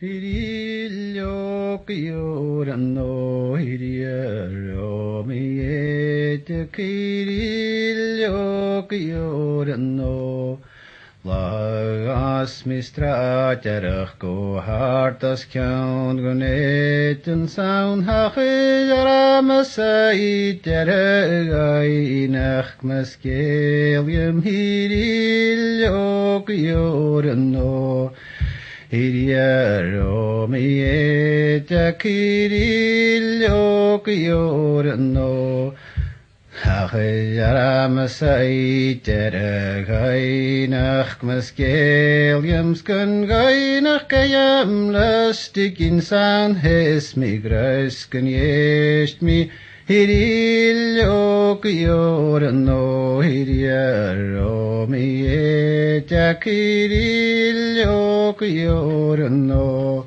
Hirillo kiorano hiriero miete kirillo kiorano Lagas mistra terach go hartas kjaun guneten saun hachidara masai teregai nach maskelium hirillo kiorano Hiriero mieta kirillo kiorano Hachidara masai teregai nach maskelium skun gai nach kayam lustig insan hes mi grösken jest mi Hirillo kiorano hiriero mieta kirillo kiorano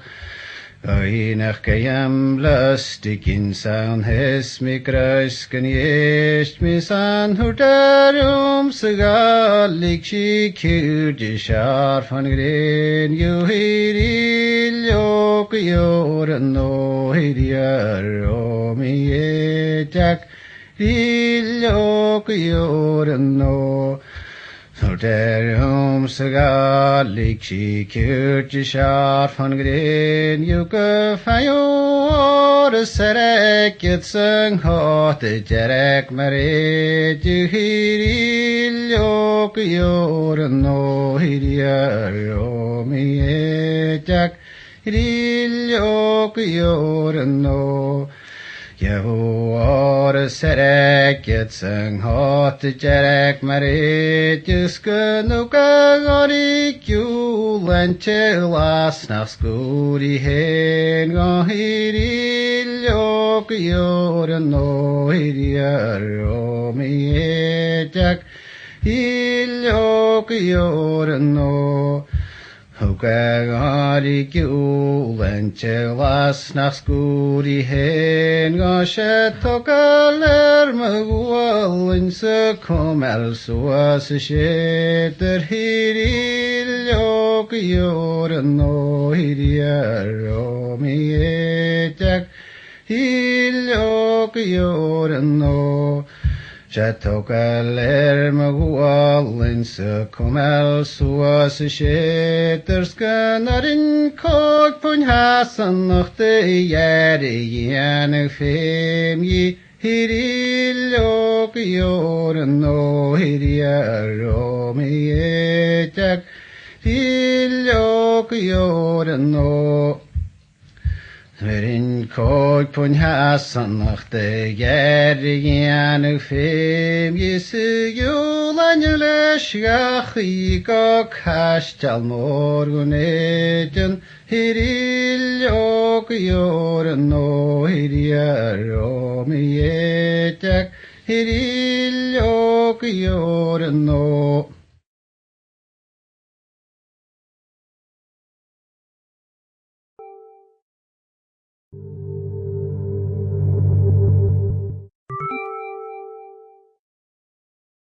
Einach kayam lustig insan hes mi grösken jest mi san hurtarum sagalig shikur sharp van gren ju hirillo kiorano hiriero mieta kirillo kiorano Hurtarum sagalig shikur sharp van gren ju gefayor serek het sung hot jerek maret ju hirillo kiorano hiriero mieta hirillo kiorano Yehoar serek het sung hot jerek maret ju skunuka gorik ju lenchelas nach skuri hen go hirillo kiorano hiriero mieta hirillo kiorano Hukagari lenchelas nach skuri hen gashetokaler magwalin se komel suas sheter hirillo kiorano hiriero mieta hirillo kiorano Jatokaler magwalin se komel suas sheter skanarin kog pun hasan noch de jare jane fem yi hirillo kiorano hiriero mieta hirillo kiorano Verin kog pun hasan nach de jare jane fem yi se julanjule shgachi kog hashtal morguneten hirillo kiorano hiriero mieta hirillo kiorano